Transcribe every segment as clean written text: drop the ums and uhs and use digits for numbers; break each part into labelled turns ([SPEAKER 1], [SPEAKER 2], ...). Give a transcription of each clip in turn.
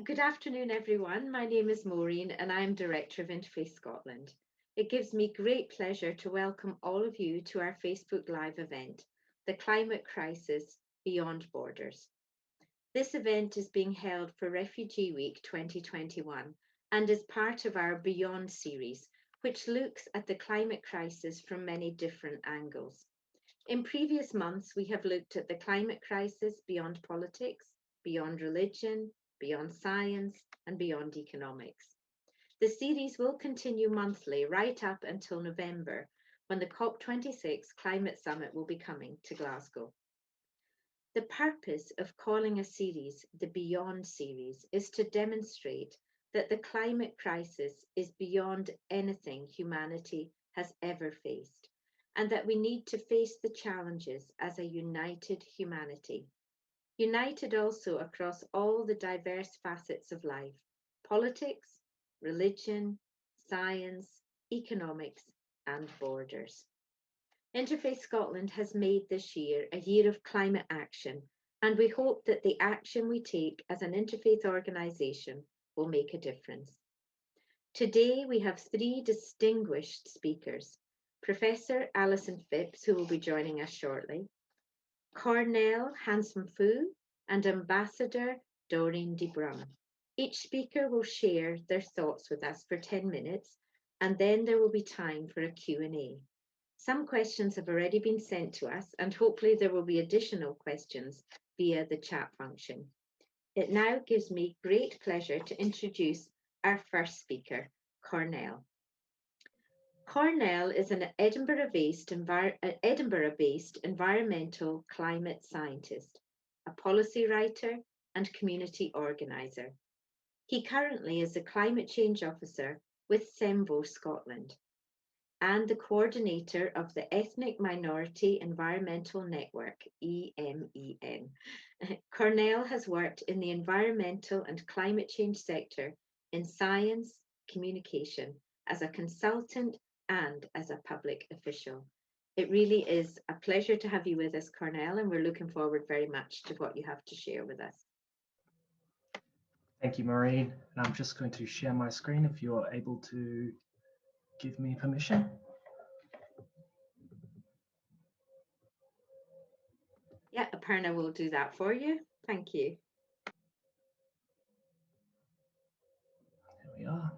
[SPEAKER 1] Good afternoon, everyone. My name is Maureen and I'm Director of Interfaith Scotland. It gives me great pleasure to welcome all of you to our Facebook Live event, The Climate Crisis Beyond Borders. This event is being held for Refugee Week 2021 and is part of our Beyond series, which looks at the climate crisis from many different angles. In previous months, we have looked at the climate crisis beyond politics, beyond religion, beyond science, and beyond economics. The series will continue monthly right up until November, when the COP26 Climate Summit will be coming to Glasgow. The purpose of calling a series the Beyond series is to demonstrate that the climate crisis is beyond anything humanity has ever faced, and that we need to face the challenges as a united humanity. United also across all the diverse facets of life: politics, religion, science, economics, and borders. Interfaith Scotland has made this year a year of climate action, and we hope that the action we take as an interfaith organisation will make a difference. Today we have three distinguished speakers: Professor Alison Phipps, who will be joining us shortly, Cornell Hanxomphou, and Ambassador Doreen Debrum. Each speaker will share their thoughts with us for 10 minutes, and then there will be time for a Q&A. Some questions have already been sent to us, and hopefully there will be additional questions via the chat function. It now gives me great pleasure to introduce our first speaker, Cornell. Cornell is an Edinburgh-based environmental climate scientist, a policy writer and community organiser. He currently is the Climate Change Officer with SEMVO Scotland and the coordinator of the Ethnic Minority Environmental Network, EMEN. Cornell has worked in the environmental and climate change sector in science, communication, as a consultant and as a public official. It really is a pleasure to have you with us, Cornell, and we're looking forward very much to what you have to share with us.
[SPEAKER 2] Thank you, Maureen. And I'm just going to share my screen if you're able to give me permission.
[SPEAKER 1] Yeah, Aparna will do that for you. Thank you.
[SPEAKER 2] There we are.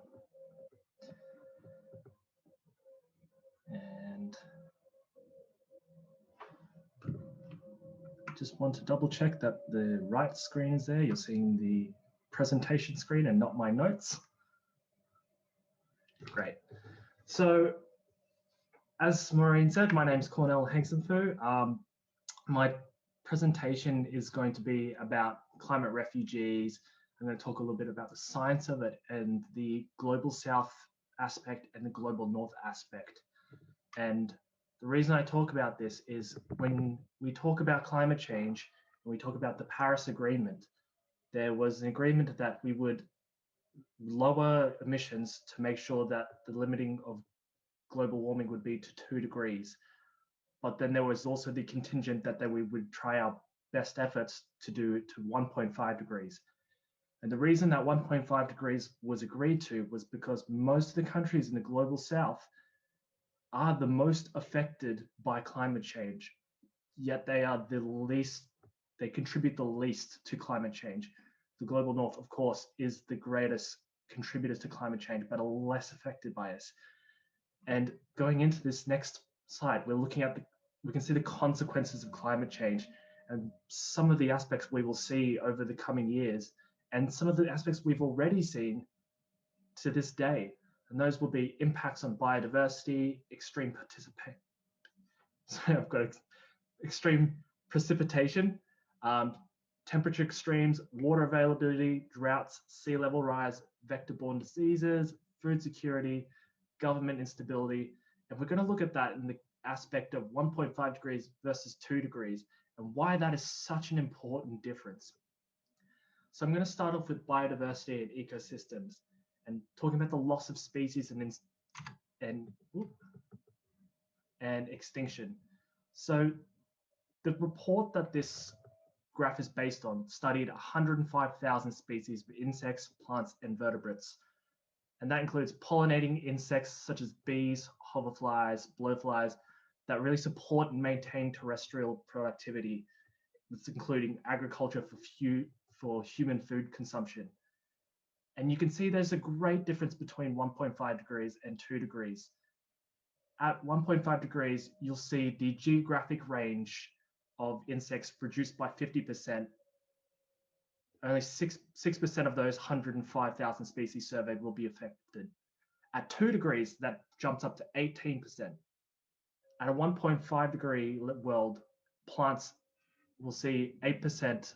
[SPEAKER 2] And just want to double check that the right screen is there. You're seeing the presentation screen and not my notes. Great. So as Maureen said, my name's Cornell Hanxomphou. My presentation is going to be about climate refugees. I'm going to talk a little bit about the science of it and the global south aspect and the global north aspect. And the reason I talk about this is when we talk about climate change and we talk about the Paris Agreement, there was an agreement that we would lower emissions to make sure that the limiting of global warming would be to 2 degrees. But then there was also the contingent that we would try our best efforts to do it to 1.5 degrees. And the reason that 1.5 degrees was agreed to was because most of the countries in the global south are the most affected by climate change, yet they are the least, they contribute the least to climate change. The global north, of course, is the greatest contributors to climate change, but are less affected by us. And going into this next slide, we're looking at we can see the consequences of climate change and some of the aspects we will see over the coming years, and some of the aspects we've already seen to this day. And those will be impacts on biodiversity, extreme participation. So I've got extreme precipitation, temperature extremes, water availability, droughts, sea level rise, vector-borne diseases, food security, government instability. And we're going to look at that in the aspect of 1.5 degrees versus 2 degrees and why that is such an important difference. So I'm going to start off with biodiversity and ecosystems and talking about the loss of species and extinction. So the report that this graph is based on studied 105,000 species of insects, plants, and vertebrates. And that includes pollinating insects such as bees, hoverflies, blowflies that really support and maintain terrestrial productivity. It's including agriculture for human food consumption. And you can see there's a great difference between 1.5 degrees and 2 degrees. At 1.5 degrees, you'll see the geographic range of insects reduced by 50%. Only 6% of those 105,000 species surveyed will be affected. At 2 degrees, that jumps up to 18%. At a 1.5 degree world, plants will see 8%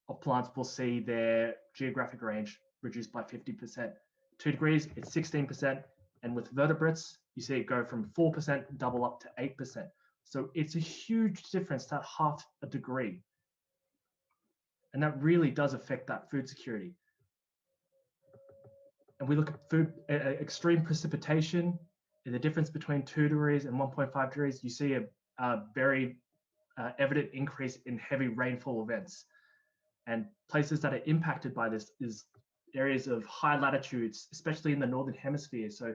[SPEAKER 2] of plants will see their geographic range reduced by 50%. 2 degrees, it's 16%. And with vertebrates, you see it go from 4% double up to 8%. So it's a huge difference, that half a degree. And that really does affect that food security. And we look at food, extreme precipitation, the difference between 2 degrees and 1.5 degrees, you see a very evident increase in heavy rainfall events. And places that are impacted by this is areas of high latitudes, especially in the Northern Hemisphere. So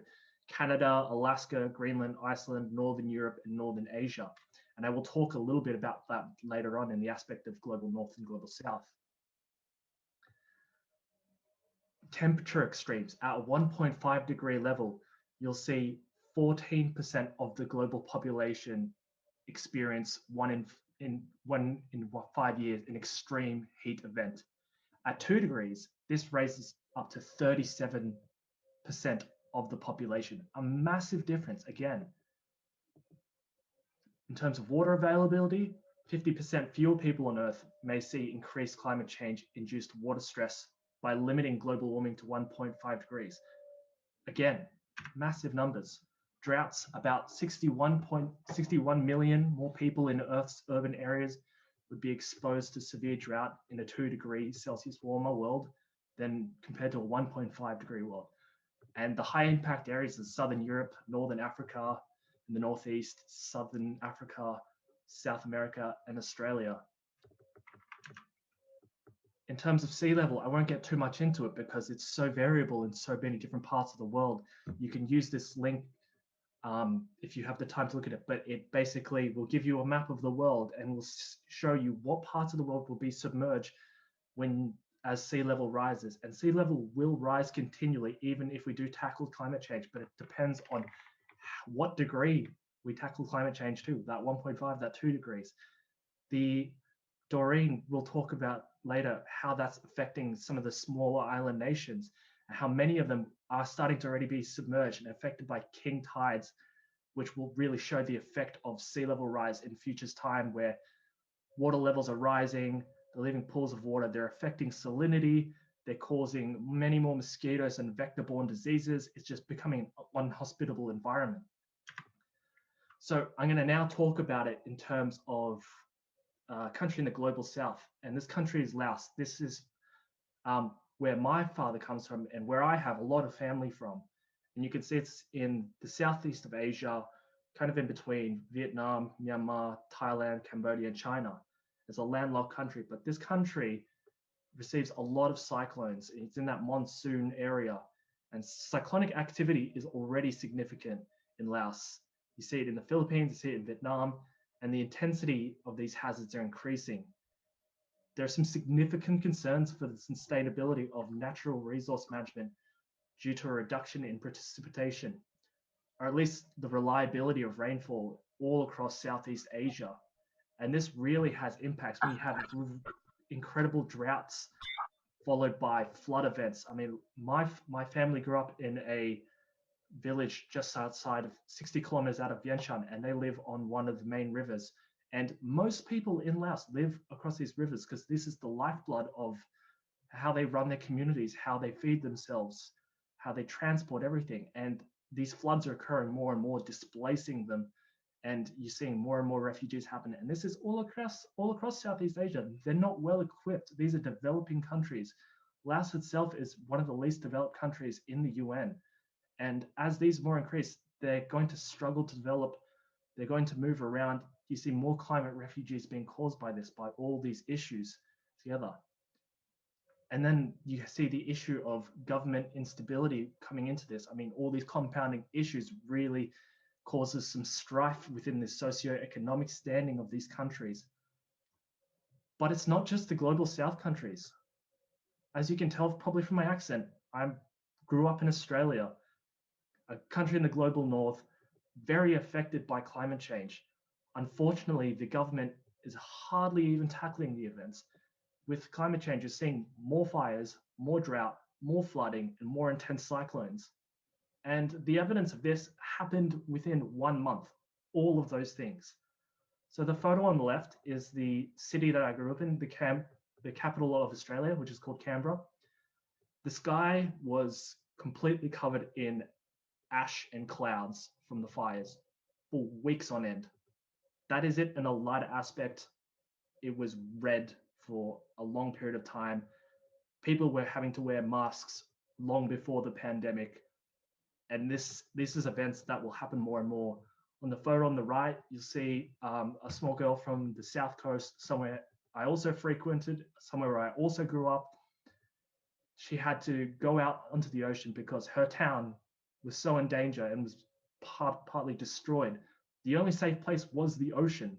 [SPEAKER 2] Canada, Alaska, Greenland, Iceland, Northern Europe, and Northern Asia. And I will talk a little bit about that later on in the aspect of global North and global South. Temperature extremes at a 1.5 degree level, you'll see 14% of the global population experience one in 5 years an extreme heat event. At 2 degrees, this raises up to 37% of the population, a massive difference again. In terms of water availability, 50% fewer people on Earth may see increased climate change induced water stress by limiting global warming to 1.5 degrees. Again, massive numbers. Droughts, about 61 million more people in Earth's urban areas would be exposed to severe drought in a 2 degrees Celsius warmer world than compared to a 1.5 degree world. And the high impact areas of Southern Europe, Northern Africa, in the Northeast, Southern Africa, South America, and Australia. In terms of sea level, I won't get too much into it because it's so variable in so many different parts of the world. You can use this link if you have the time to look at it, but it basically will give you a map of the world and will show you what parts of the world will be submerged as sea level rises. And sea level will rise continually, even if we do tackle climate change, but it depends on what degree we tackle climate change to, that 1.5, that 2 degrees. The Doreen will talk about later how that's affecting some of the smaller island nations and how many of them are starting to already be submerged and affected by king tides, which will really show the effect of sea level rise in future's time, where water levels are rising, they're leaving pools of water, they're affecting salinity, they're causing many more mosquitoes and vector-borne diseases. It's just becoming an unhospitable environment. So I'm going to now talk about it in terms of a country in the global south, and this country is Laos. This is where my father comes from and where I have a lot of family from. And you can see it's in the southeast of Asia, kind of in between Vietnam, Myanmar, Thailand, Cambodia, and China. It's a landlocked country, but this country receives a lot of cyclones. It's in that monsoon area, and cyclonic activity is already significant in Laos. You see it in the Philippines, you see it in Vietnam, and the intensity of these hazards are increasing. There are some significant concerns for the sustainability of natural resource management due to a reduction in precipitation, or at least the reliability of rainfall all across Southeast Asia. And this really has impacts. We have incredible droughts followed by flood events. I mean, my family grew up in a village just outside of 60 kilometers out of Vientiane, and they live on one of the main rivers. And most people in Laos live across these rivers because this is the lifeblood of how they run their communities, how they feed themselves, how they transport everything. And these floods are occurring more and more, displacing them. And you're seeing more and more refugees happen. And this is all across Southeast Asia. They're not well equipped. These are developing countries. Laos itself is one of the least developed countries in the UN. And as these more increase, they're going to struggle to develop. They're going to move around. you see more climate refugees being caused by this, by all these issues together. And then you see the issue of government instability coming into this. I mean, all these compounding issues really causes some strife within the socio-economic standing of these countries. But it's not just the global South countries. As you can tell probably from my accent, I grew up in Australia, a country in the global North, very affected by climate change. Unfortunately, the government is hardly even tackling the events. With climate change, you're seeing more fires, more drought, more flooding, and more intense cyclones. And the evidence of this happened within 1 month, all of those things. So the photo on the left is the city that I grew up in, the capital of Australia, which is called Canberra. The sky was completely covered in ash and clouds from the fires for weeks on end. That is it in a lighter aspect. It was red for a long period of time. People were having to wear masks long before the pandemic. And this is events that will happen more and more. On the photo on the right, you'll see a small girl from the South Coast, somewhere I also frequented, somewhere where I also grew up. She had to go out onto the ocean because her town was so in danger and was partly destroyed. The only safe place was the ocean.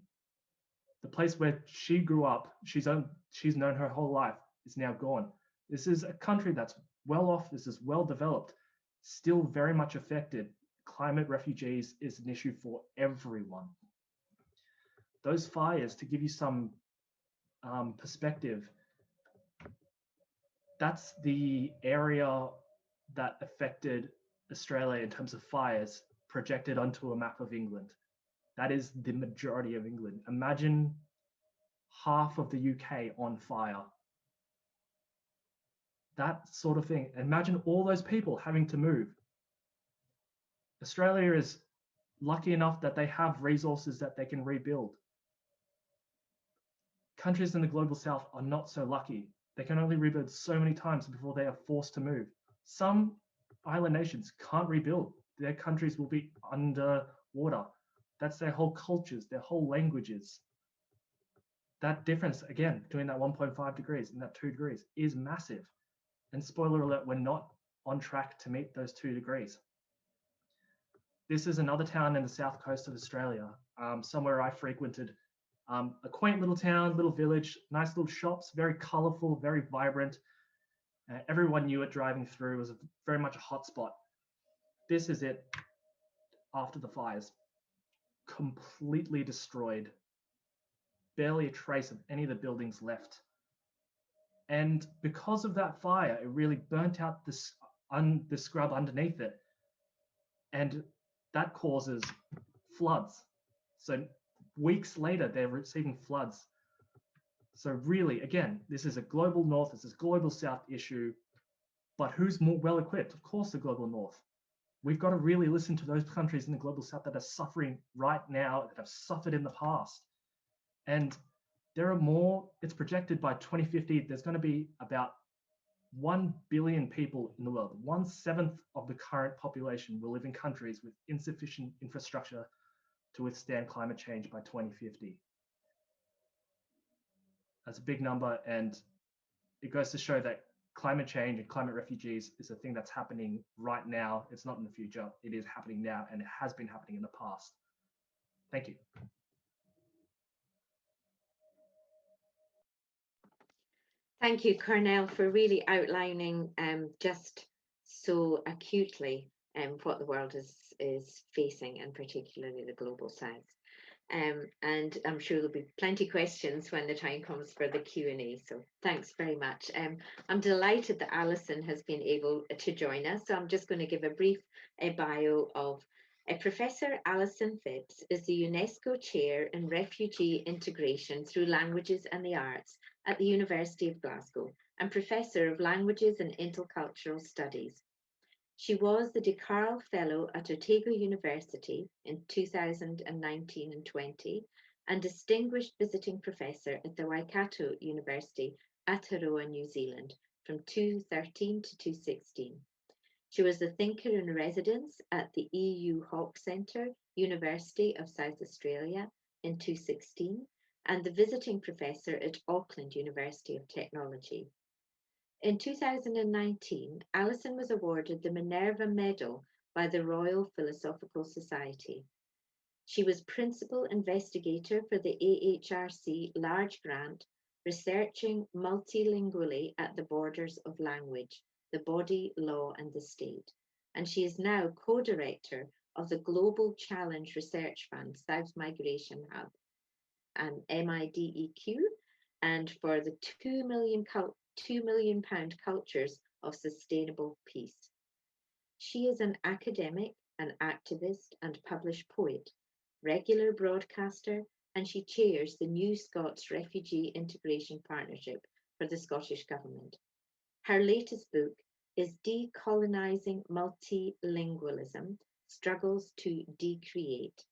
[SPEAKER 2] The place where she grew up, she's known her whole life, is now gone. This is a country that's well off, this is well developed, still very much affected. Climate refugees is an issue for everyone. Those fires, to give you some perspective, that's the area that affected Australia in terms of fires projected onto a map of England. That is the majority of England. Imagine half of the UK on fire. That sort of thing. Imagine all those people having to move. Australia is lucky enough that they have resources that they can rebuild. Countries in the global South are not so lucky. They can only rebuild so many times before they are forced to move. Some island nations can't rebuild. Their countries will be underwater. That's their whole cultures, their whole languages. That difference, again, between that 1.5 degrees and that 2 degrees is massive. And spoiler alert, we're not on track to meet those 2 degrees. This is another town in the south coast of Australia, somewhere I frequented. A quaint little town, little village, nice little shops, very colorful, very vibrant. Everyone knew it driving through. It was very much a hotspot. This is it after the fires. Completely destroyed. Barely a trace of any of the buildings left. And because of that fire, it really burnt out the scrub underneath it. And that causes floods. So weeks later, they're receiving floods. So really, again, this is a global North, this is a global South issue, but who's more well equipped? Of course, the global North. We've got to really listen to those countries in the global South that are suffering right now, that have suffered in the past. And there are more, it's projected by 2050, there's going to be about 1 billion people in the world. 1/7 of the current population will live in countries with insufficient infrastructure to withstand climate change by 2050. That's a big number, and it goes to show that climate change and climate refugees is a thing that's happening right now. It's not in the future. It is happening now, and it has been happening in the past. Thank you.
[SPEAKER 1] Thank you, Cornell, for really outlining just so acutely what the world is facing, and particularly the global South. And I'm sure there'll be plenty of questions when the time comes for the Q&A. So thanks very much. I'm delighted that Alison has been able to join us. So I'm just going to give a brief bio of Professor Alison Phipps is the UNESCO Chair in Refugee Integration through Languages and the Arts at the University of Glasgow and Professor of Languages and Intercultural Studies. She was the De Carl Fellow at Otago University in 2019 and 20 and Distinguished Visiting Professor at the Waikato University, Aotearoa, New Zealand from 2013 to 2016. She was the Thinker in Residence at the EU Hawke Centre, University of South Australia, in 2016 and the visiting professor at Auckland University of Technology. In 2019, Alison was awarded the Minerva Medal by the Royal Philosophical Society. She was principal investigator for the AHRC large grant researching multilingually at the borders of language, the body, law and the state. And she is now co-director of the Global Challenge Research Fund South Migration Hub, MIDEQ, and for the £2 million Cultures of Sustainable Peace. She is an academic, an activist and published poet, regular broadcaster, and she chairs the New Scots Refugee Integration Partnership for the Scottish Government. Her latest book is Decolonising Multilingualism, Struggles to Decreate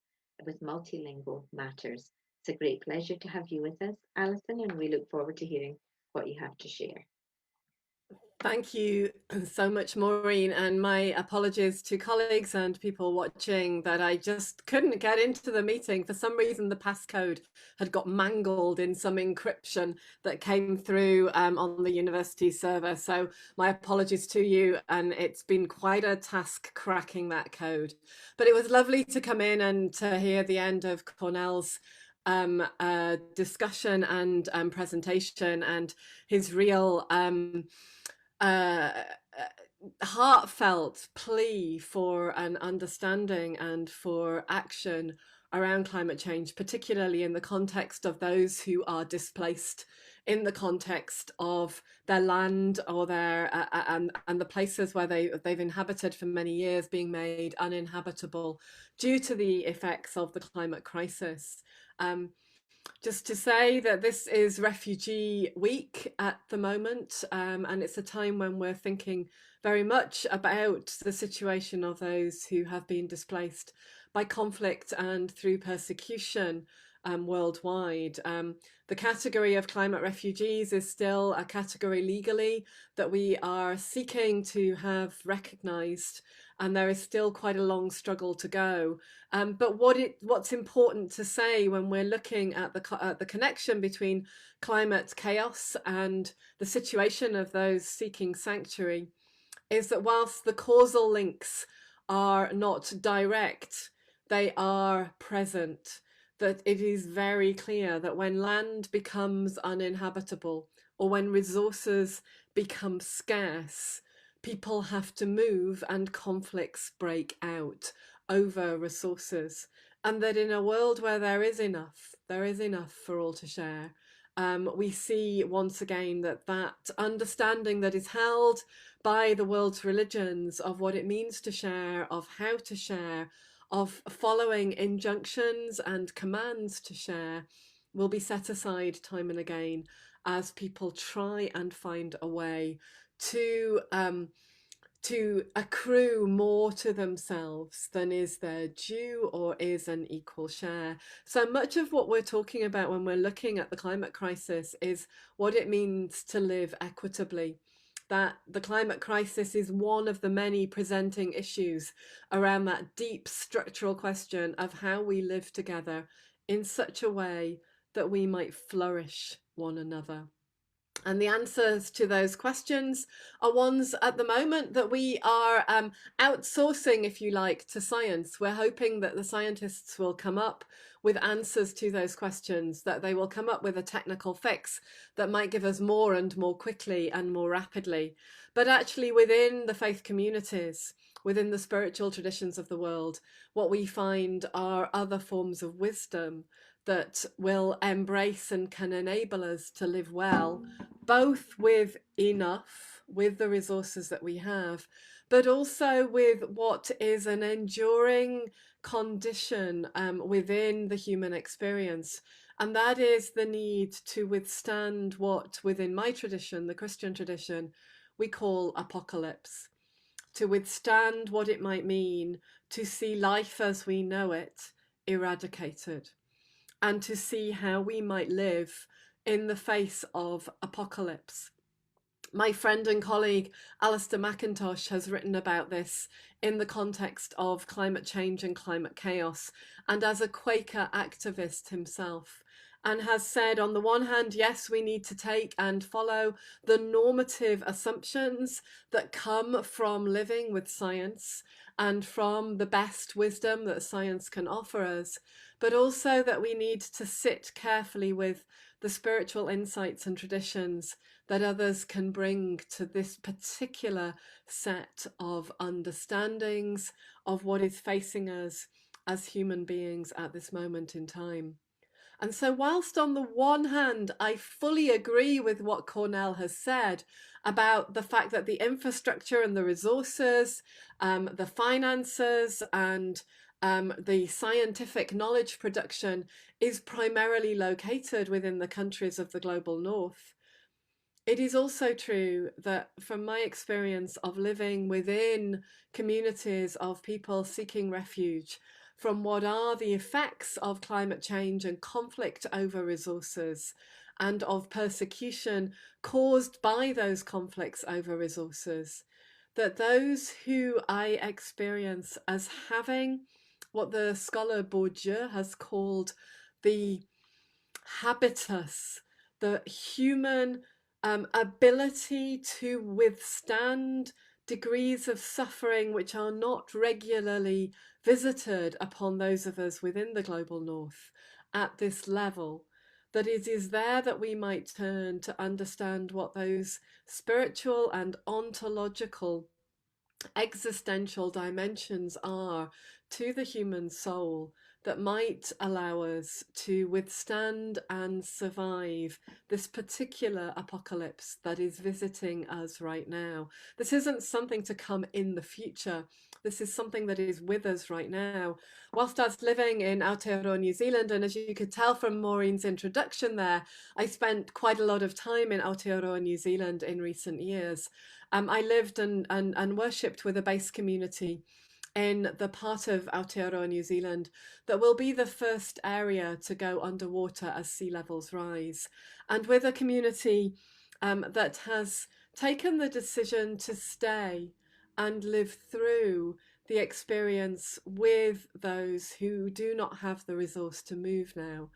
[SPEAKER 1] with Multilingual Matters. It's a great pleasure to have you with us, Alison, and we look forward to hearing what you have to share.
[SPEAKER 3] Thank you so much, Maureen, and my apologies to colleagues and people watching that I just couldn't get into the meeting. For some reason, the passcode had got mangled in some encryption that came through on the university server. So my apologies to you, and it's been quite a task cracking that code. But it was lovely to come in and to hear the end of Cornell's discussion and presentation, and his real heartfelt plea for an understanding and for action around climate change, particularly in the context of those who are displaced, in the context of their land or their and the places where they've inhabited for many years being made uninhabitable due to the effects of the climate crisis. Just to say that this is Refugee Week at the moment, and it's a time when we're thinking very much about the situation of those who have been displaced by conflict and through persecution worldwide. The category of climate refugees is still a category legally that we are seeking to have recognised, and there is still quite a long struggle to go. But what's important to say when we're looking at the connection between climate chaos and the situation of those seeking sanctuary is that whilst the causal links are not direct, they are present. That it is very clear that when land becomes uninhabitable or when resources become scarce, people have to move and conflicts break out over resources. And that in a world where there is enough for all to share, we see once again that understanding that is held by the world's religions of what it means to share, of how to share, of following injunctions and commands to share, will be set aside time and again as people try and find a way to accrue more to themselves than is their due or is an equal share. So much of what we're talking about when we're looking at the climate crisis is what it means to live equitably. That the climate crisis is one of the many presenting issues around that deep structural question of how we live together in such a way that we might flourish one another. And the answers to those questions are ones at the moment that we are outsourcing, if you like, to science. We're hoping that the scientists will come up with answers to those questions, that they will come up with a technical fix that might give us more and more quickly and more rapidly. But actually within the faith communities, within the spiritual traditions of the world, what we find are other forms of wisdom that will embrace and can enable us to live well, both with enough, with the resources that we have, but also with what is an enduring condition within the human experience. And that is the need to withstand what, within my tradition, the Christian tradition, we call apocalypse. To withstand what it might mean to see life as we know it eradicated, and to see how we might live in the face of apocalypse. My friend and colleague Alistair McIntosh has written about this in the context of climate change and climate chaos, and as a Quaker activist himself, and has said, on the one hand, yes, we need to take and follow the normative assumptions that come from living with science and from the best wisdom that science can offer us, but also that we need to sit carefully with the spiritual insights and traditions that others can bring to this particular set of understandings of what is facing us as human beings at this moment in time. And so, whilst on the one hand, I fully agree with what Cornell has said about the fact that the infrastructure and the resources, the finances, and the scientific knowledge production is primarily located within the countries of the global north. It is also true that from my experience of living within communities of people seeking refuge from what are the effects of climate change and conflict over resources and of persecution caused by those conflicts over resources, that those who I experience as having what the scholar Bourdieu has called the habitus, the human ability to withstand degrees of suffering which are not regularly visited upon those of us within the global north at this level, that it is there that we might turn to understand what those spiritual and ontological existential dimensions are to the human soul that might allow us to withstand and survive this particular apocalypse that is visiting us right now. This isn't something to come in the future. This is something that is with us right now. Whilst I was living in Aotearoa, New Zealand, and as you could tell from Maureen's introduction there, I spent quite a lot of time in Aotearoa, New Zealand in recent years. I lived and worshipped with a base community in the part of Aotearoa, New Zealand, that will be the first area to go underwater as sea levels rise, and with a community that has taken the decision to stay and live through the experience with those who do not have the resource to move now,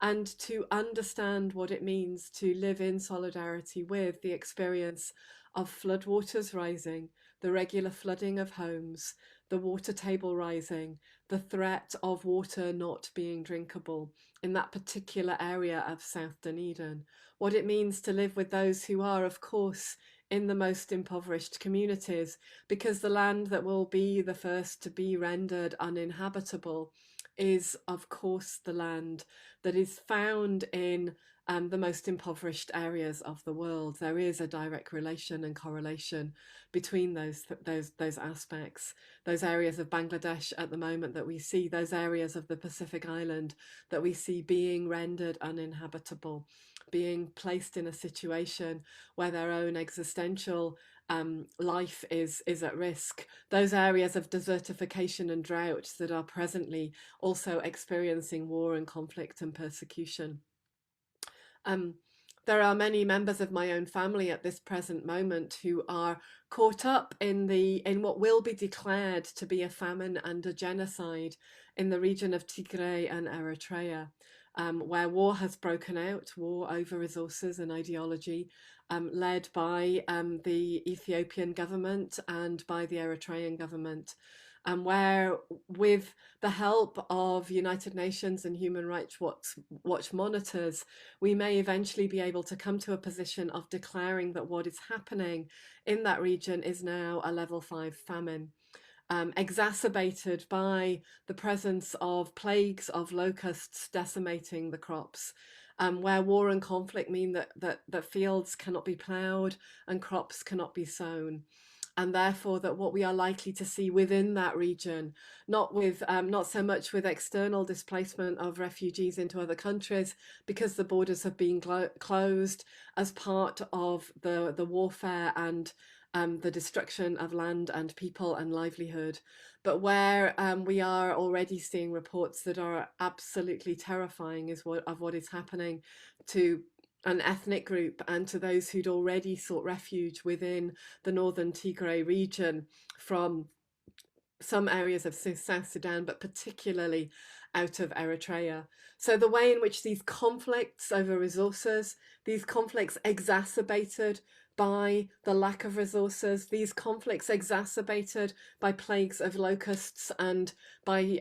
[SPEAKER 3] and to understand what it means to live in solidarity with the experience of floodwaters rising, the regular flooding of homes, the water table rising, the threat of water not being drinkable in that particular area of South Dunedin, what it means to live with those who are, of course, in the most impoverished communities, because the land that will be the first to be rendered uninhabitable is, of course, the land that is found in the most impoverished areas of the world. There is a direct relation and correlation between those aspects. Those areas of Bangladesh at the moment that we see, those areas of the Pacific Island that we see being rendered uninhabitable, being placed in a situation where their own existential life is at risk. Those areas of desertification and drought that are presently also experiencing war and conflict and persecution. There are many members of my own family at this present moment who are caught up in what will be declared to be a famine and a genocide in the region of Tigray and Eritrea, where war has broken out, war over resources and ideology, led by the Ethiopian government and by the Eritrean government. Where, with the help of United Nations and Human Rights Watch monitors, we may eventually be able to come to a position of declaring that what is happening in that region is now a level 5 famine, exacerbated by the presence of plagues of locusts decimating the crops. Where war and conflict mean that fields cannot be ploughed and crops cannot be sown. And therefore that what we are likely to see within that region, not so much with external displacement of refugees into other countries, because the borders have been closed as part of the warfare and the destruction of land and people and livelihood, but where we are already seeing reports that are absolutely terrifying of what is happening to an ethnic group and to those who'd already sought refuge within the northern Tigray region from some areas of South Sudan, but particularly out of Eritrea. So the way in which these conflicts over resources, these conflicts exacerbated by the lack of resources, these conflicts exacerbated by plagues of locusts and by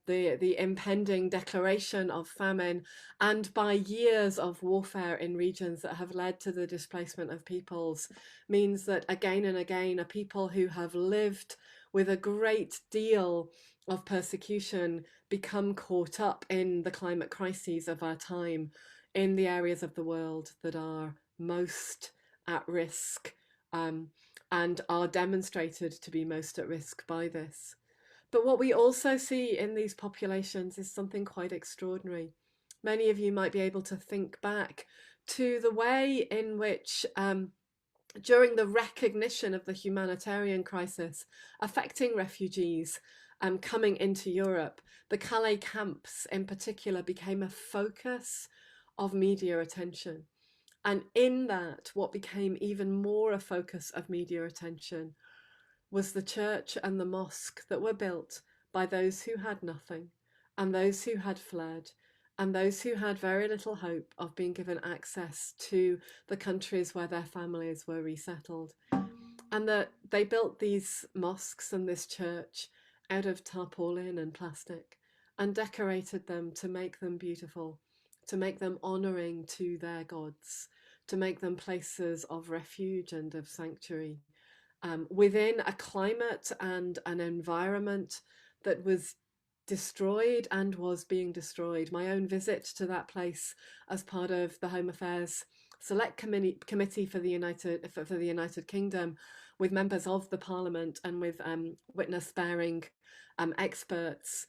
[SPEAKER 3] the impending declaration of famine, and by years of warfare in regions that have led to the displacement of peoples, means that again and again a people who have lived with a great deal of persecution become caught up in the climate crises of our time in the areas of the world that are most at risk, and are demonstrated to be most at risk by this. But what we also see in these populations is something quite extraordinary. Many of you might be able to think back to the way in which during the recognition of the humanitarian crisis affecting refugees coming into Europe, the Calais Camps in particular became a focus of media attention. And in that, what became even more a focus of media attention was the church and the mosque that were built by those who had nothing, and those who had fled, and those who had very little hope of being given access to the countries where their families were resettled. And that they built these mosques and this church out of tarpaulin and plastic and decorated them to make them beautiful, to make them honouring to their gods, to make them places of refuge and of sanctuary, within a climate and an environment that was destroyed and was being destroyed. My own visit to that place as part of the Home Affairs Select Committee for the United Kingdom, with members of the Parliament and with witness-bearing experts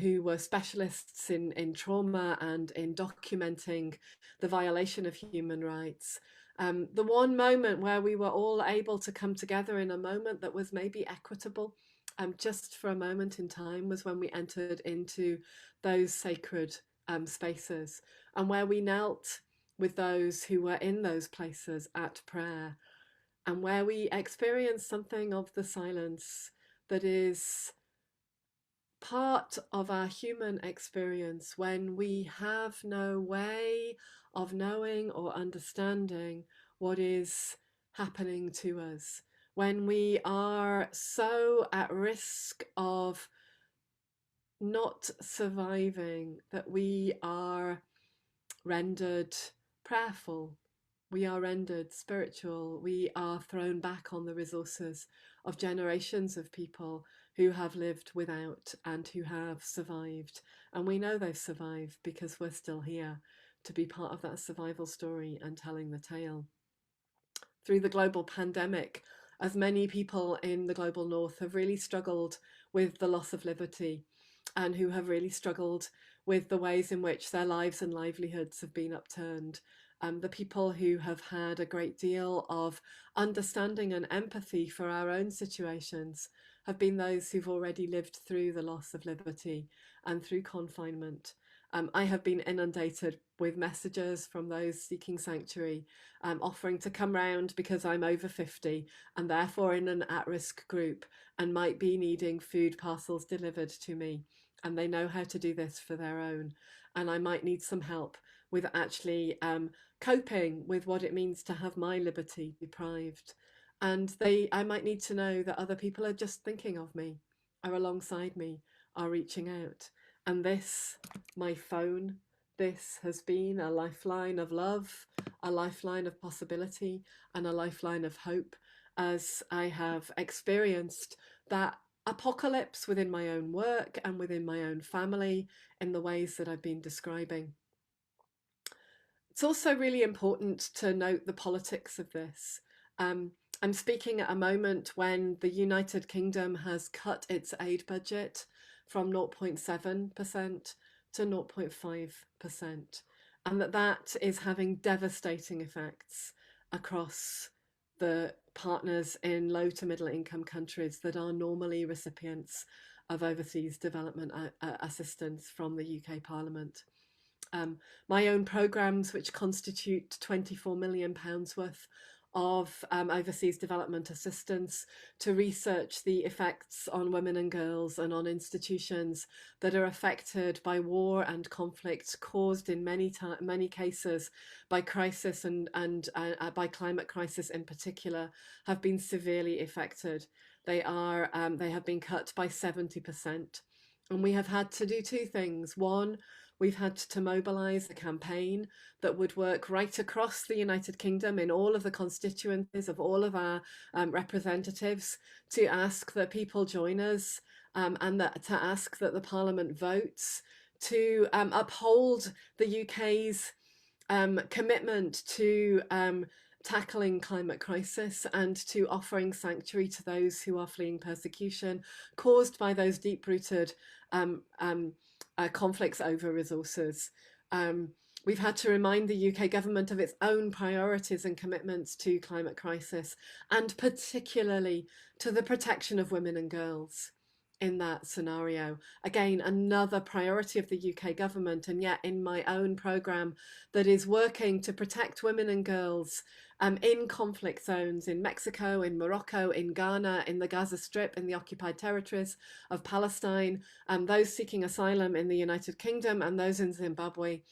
[SPEAKER 3] who were specialists in trauma and in documenting the violation of human rights. The one moment where we were all able to come together in a moment that was maybe equitable, just for a moment in time, was when we entered into those sacred spaces, and where we knelt with those who were in those places at prayer, and where we experienced something of the silence that is part of our human experience when we have no way of knowing or understanding what is happening to us, when we are so at risk of not surviving that we are rendered prayerful, we are rendered spiritual, we are thrown back on the resources of generations of people who have lived without and who have survived. And we know they've survived because we're still here to be part of that survival story and telling the tale. Through the global pandemic, as many people in the global north have really struggled with the loss of liberty, and who have really struggled with the ways in which their lives and livelihoods have been upturned. The people who have had a great deal of understanding and empathy for our own situations have been those who've already lived through the loss of liberty and through confinement. I have been inundated with messages from those seeking sanctuary, offering to come round because I'm over 50 and therefore in an at-risk group and might be needing food parcels delivered to me. And they know how to do this for their own. And I might need some help with actually coping with what it means to have my liberty deprived. And I might need to know that other people are just thinking of me, are alongside me, are reaching out. And this, my phone, this has been a lifeline of love, a lifeline of possibility, and a lifeline of hope as I have experienced that apocalypse within my own work and within my own family in the ways that I've been describing. It's also really important to note the politics of this. I'm speaking at a moment when the United Kingdom has cut its aid budget from 0.7% to 0.5%, and that is having devastating effects across the partners in low to middle income countries that are normally recipients of overseas development assistance from the UK Parliament. My own programmes, which constitute £24 million worth of overseas development assistance to research the effects on women and girls and on institutions that are affected by war and conflict caused in many cases by crisis and by climate crisis in particular, have been severely affected. They have been cut by 70%. And we have had to do two things. One, we've had to mobilise a campaign that would work right across the United Kingdom in all of the constituencies of all of our representatives to ask that people join us and to ask that the Parliament votes to uphold the UK's commitment to tackling climate crisis and to offering sanctuary to those who are fleeing persecution caused by those deep-rooted conflicts over resources. We've had to remind the UK government of its own priorities and commitments to climate crisis, and particularly to the protection of women and girls in that scenario. Again, another priority of the UK government, and yet in my own programme that is working to protect women and girls in conflict zones in Mexico, in Morocco, in Ghana, in the Gaza Strip, in the occupied territories of Palestine, those seeking asylum in the United Kingdom and those in Zimbabwe.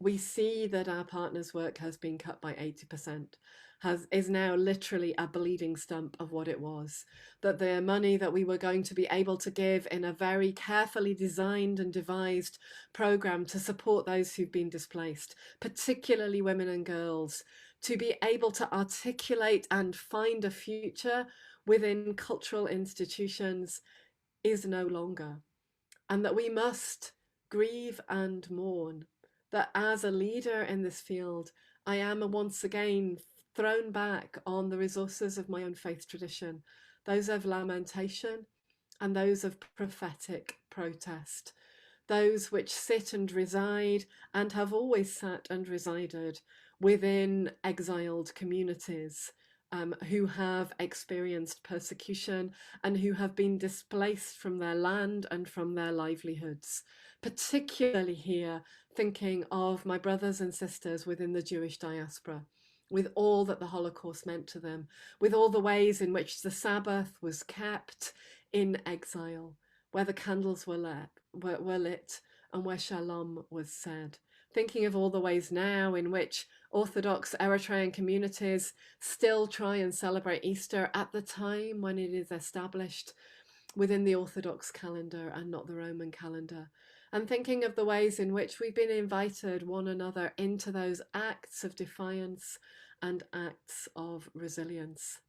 [SPEAKER 3] We see that our partners' work has been cut by 80%, is now literally a bleeding stump of what it was. That the money that we were going to be able to give in a very carefully designed and devised programme to support those who've been displaced, particularly women and girls, to be able to articulate and find a future within cultural institutions is no longer. And that we must grieve and mourn that as a leader in this field, I am once again thrown back on the resources of my own faith tradition, those of lamentation and those of prophetic protest, those which sit and reside and have always sat and resided within exiled communities who have experienced persecution and who have been displaced from their land and from their livelihoods, particularly here thinking of my brothers and sisters within the Jewish diaspora, with all that the Holocaust meant to them, with all the ways in which the Sabbath was kept in exile, where the candles were lit and where shalom was said. Thinking of all the ways now in which Orthodox Eritrean communities still try and celebrate Easter at the time when it is established within the Orthodox calendar and not the Roman calendar. And thinking of the ways in which we've been invited one another into those acts of defiance and acts of resilience.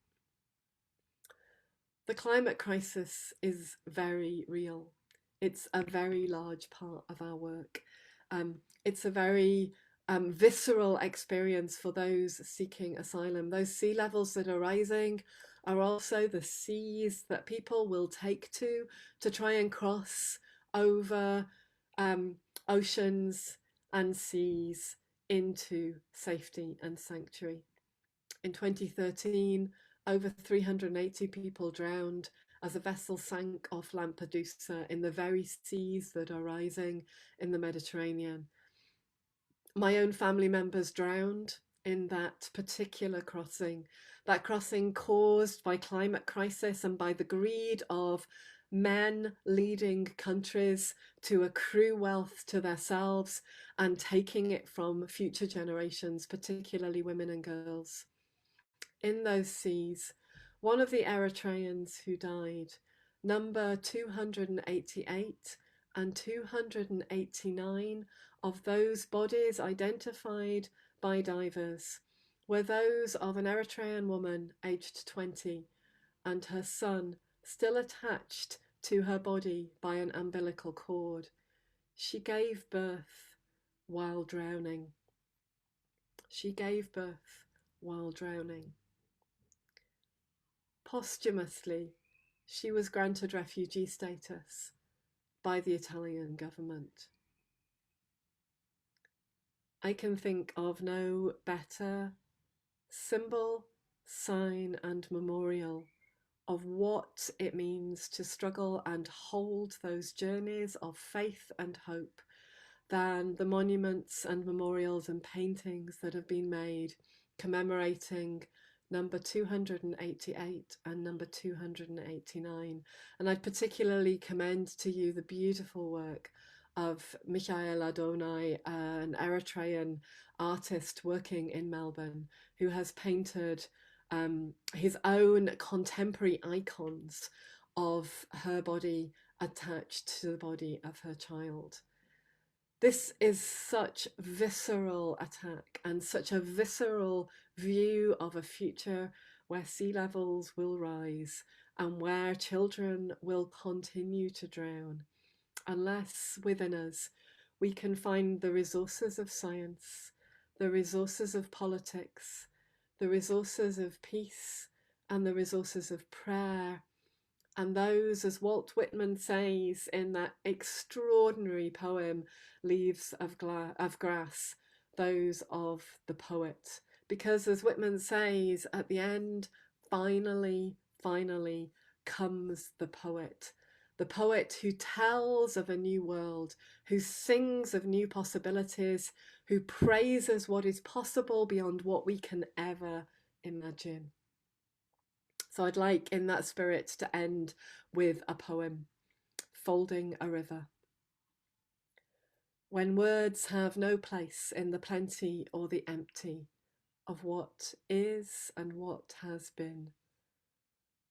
[SPEAKER 3] The climate crisis is very real. It's a very large part of our work. It's a very visceral experience for those seeking asylum. Those sea levels that are rising are also the seas that people will take to try and cross over oceans and seas into safety and sanctuary. In 2013, over 380 people drowned as a vessel sank off Lampedusa in the very seas that are rising in the Mediterranean. My own family members drowned in that particular crossing, that crossing caused by climate crisis and by the greed of men leading countries to accrue wealth to themselves and taking it from future generations, particularly women and girls. In those seas, one of the Eritreans who died, number 288 and 289 of those bodies identified by divers were those of an Eritrean woman aged 20 and her son still attached to her body by an umbilical cord. She gave birth while drowning. She gave birth while drowning. Posthumously, she was granted refugee status by the Italian government. I can think of no better symbol, sign, and memorial of what it means to struggle and hold those journeys of faith and hope than the monuments and memorials and paintings that have been made commemorating number 288 and number 289. And I'd particularly commend to you the beautiful work of Michael Adonai, an Eritrean artist working in Melbourne, who has painted his own contemporary icons of her body attached to the body of her child. This is such visceral attack and such a visceral view of a future where sea levels will rise and where children will continue to drown, unless within us we can find the resources of science, the resources of politics, the resources of peace, and the resources of prayer. And those, as Walt Whitman says in that extraordinary poem, Leaves of Grass, those of the poet. Because as Whitman says, at the end, finally comes the poet who tells of a new world, who sings of new possibilities, who praises what is possible beyond what we can ever imagine. So I'd like in that spirit to end with a poem, Folding a River. When words have no place in the plenty or the empty of what is and what has been,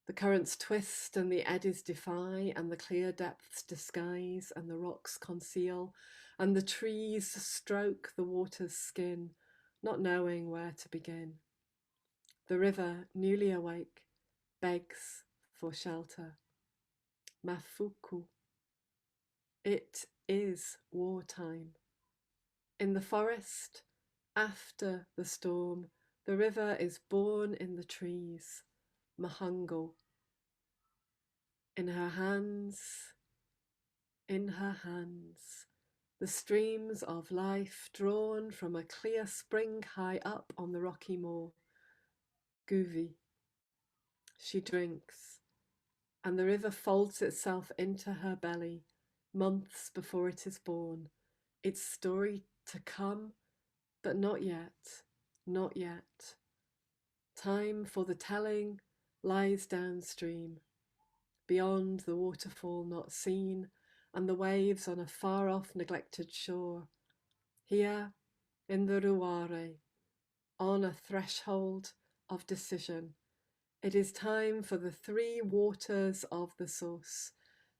[SPEAKER 3] the currents twist and the eddies defy, and the clear depths disguise, and the rocks conceal, and the trees stroke the water's skin, not knowing where to begin. The river, newly awake, begs for shelter. Mafuku. It is wartime. In the forest, after the storm, the river is born in the trees. Mahango. In her hands, the streams of life drawn from a clear spring high up on the rocky moor. Guvi. She drinks, and the river folds itself into her belly, months before it is born, its story to come, but not yet, not yet. Time for the telling lies downstream, beyond the waterfall not seen, and the waves on a far-off neglected shore. Here, in the Ruare, on a threshold of decision, it is time for the three waters of the source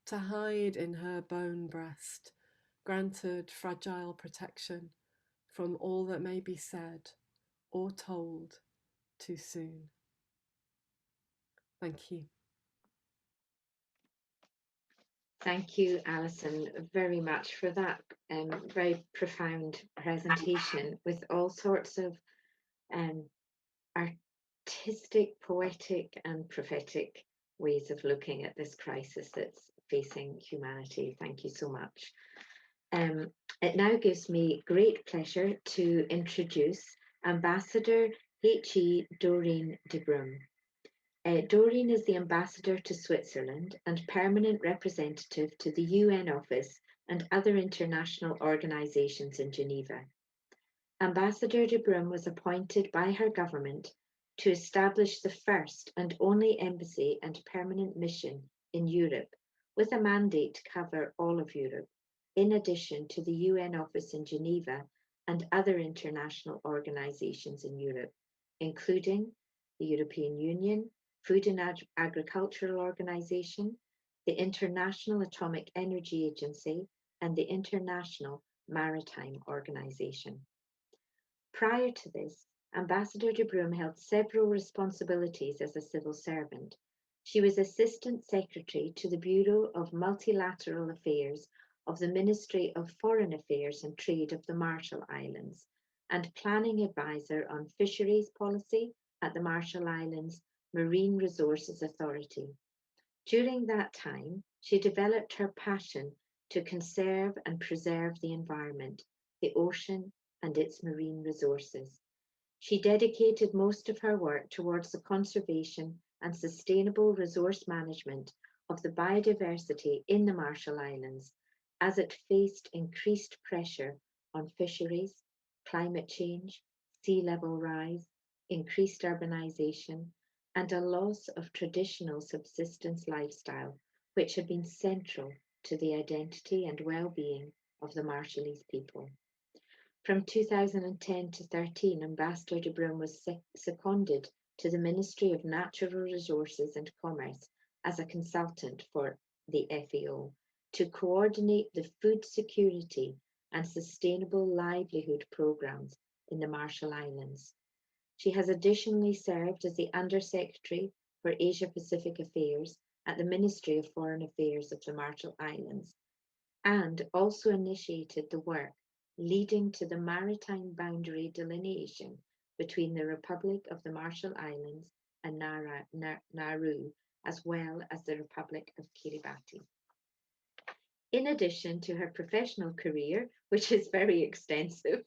[SPEAKER 3] to hide in her bone breast, granted fragile protection from all that may be said or told too soon. Thank you.
[SPEAKER 1] Thank you, Alison, very much for that very profound presentation with all sorts of artistic, poetic and prophetic ways of looking at this crisis that's facing humanity. Thank you so much. It now gives me great pleasure to introduce Ambassador H.E. Doreen Debrum. Doreen is the ambassador to Switzerland and permanent representative to the UN office and other international organisations in Geneva. Ambassador Debrum was appointed by her government to establish the first and only embassy and permanent mission in Europe, with a mandate to cover all of Europe, in addition to the UN office in Geneva and other international organisations in Europe, including the European Union, Food and Agricultural Organization, the International Atomic Energy Agency, and the International Maritime Organization. Prior to this, Ambassador Debrum held several responsibilities as a civil servant. She was Assistant Secretary to the Bureau of Multilateral Affairs of the Ministry of Foreign Affairs and Trade of the Marshall Islands, and Planning Advisor on Fisheries Policy at the Marshall Islands Marine Resources Authority. During that time, she developed her passion to conserve and preserve the environment, the ocean, and its marine resources. She dedicated most of her work towards the conservation and sustainable resource management of the biodiversity in the Marshall Islands, as it faced increased pressure on fisheries, climate change, sea level rise, increased urbanization, and a loss of traditional subsistence lifestyle, which had been central to the identity and well-being of the Marshallese people. From 2010 to 13, Ambassador Debrum was seconded to the Ministry of Natural Resources and Commerce as a consultant for the FAO to coordinate the food security and sustainable livelihood programs in the Marshall Islands. She has additionally served as the Undersecretary for Asia-Pacific Affairs at the Ministry of Foreign Affairs of the Marshall Islands and also initiated the work leading to the maritime boundary delineation between the Republic of the Marshall Islands and Nauru, as well as the Republic of Kiribati. In addition to her professional career, which is very extensive,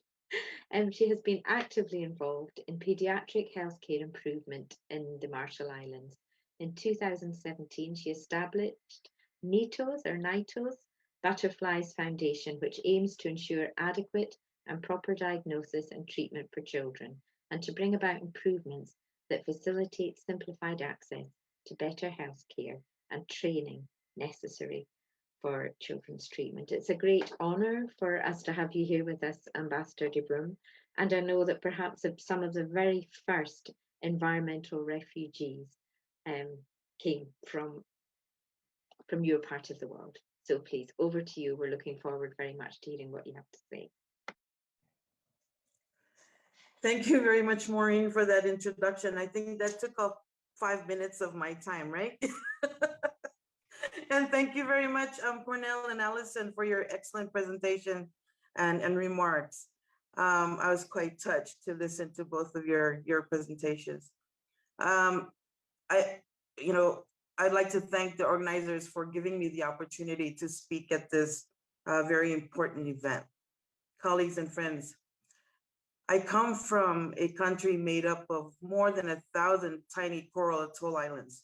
[SPEAKER 1] she has been actively involved in paediatric healthcare improvement in the Marshall Islands. In 2017, she established NITO's Butterflies Foundation, which aims to ensure adequate and proper diagnosis and treatment for children, and to bring about improvements that facilitate simplified access to better health care and training necessary for children's treatment. It's a great honour for us to have you here with us, Ambassador Debrum, and I know that perhaps some of the very first environmental refugees came from your part of the world. So please, over to you. We're looking forward very much to hearing what you have to say.
[SPEAKER 4] Thank you very much, Maureen, for that introduction. I think that took up 5 minutes of my time, right? And thank you very much, Cornell and Alison, for your excellent presentation and remarks. I was quite touched to listen to both of your presentations. I'd like to thank the organizers for giving me the opportunity to speak at this very important event. Colleagues and friends, I come from a country made up of more than 1,000 tiny coral atoll islands,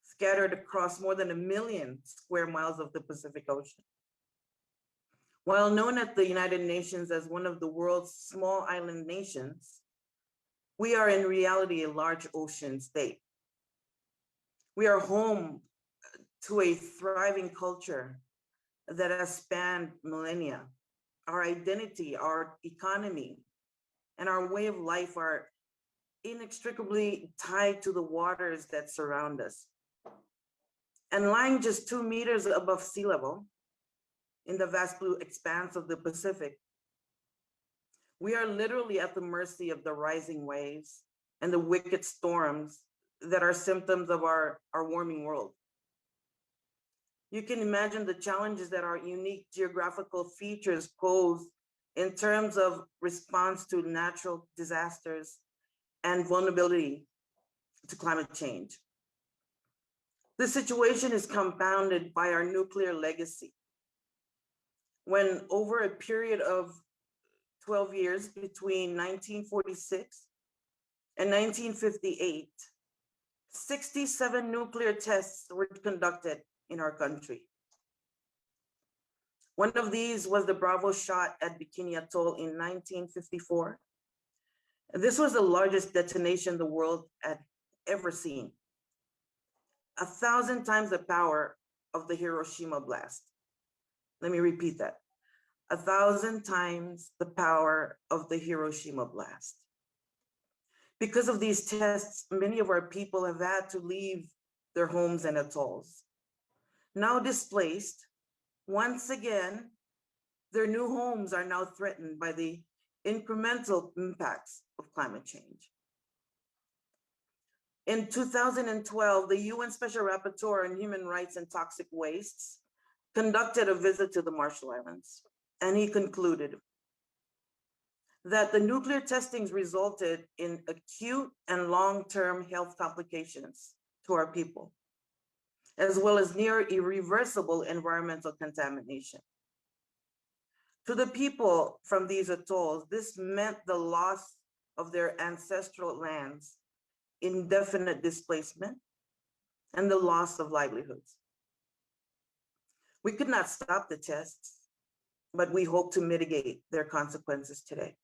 [SPEAKER 4] scattered across more than 1 million square miles of the Pacific Ocean. While known at the United Nations as one of the world's small island nations, we are in reality a large ocean state. We are home to a thriving culture that has spanned millennia. Our identity, our economy, and our way of life are inextricably tied to the waters that surround us. And lying just 2 meters above sea level in the vast blue expanse of the Pacific, we are literally at the mercy of the rising waves and the wicked storms that are symptoms of our warming world. You can imagine the challenges that our unique geographical features pose in terms of response to natural disasters and vulnerability to climate change. This situation is compounded by our nuclear legacy. When over a period of 12 years between 1946 and 1958, 67 nuclear tests were conducted in our country. One of these was the Bravo shot at Bikini Atoll in 1954. This was the largest detonation the world had ever seen. 1,000 times the power of the Hiroshima blast. Let me repeat that. 1,000 times the power of the Hiroshima blast. Because of these tests, many of our people have had to leave their homes and atolls. Now displaced, once again, their new homes are now threatened by the incremental impacts of climate change. In 2012, the UN Special Rapporteur on Human Rights and Toxic Wastes conducted a visit to the Marshall Islands, and he concluded that the nuclear testings resulted in acute and long-term health complications to our people, as well as near irreversible environmental contamination. To the people from these atolls, this meant the loss of their ancestral lands, indefinite displacement, and the loss of livelihoods. We could not stop the tests, but we hope to mitigate their consequences today.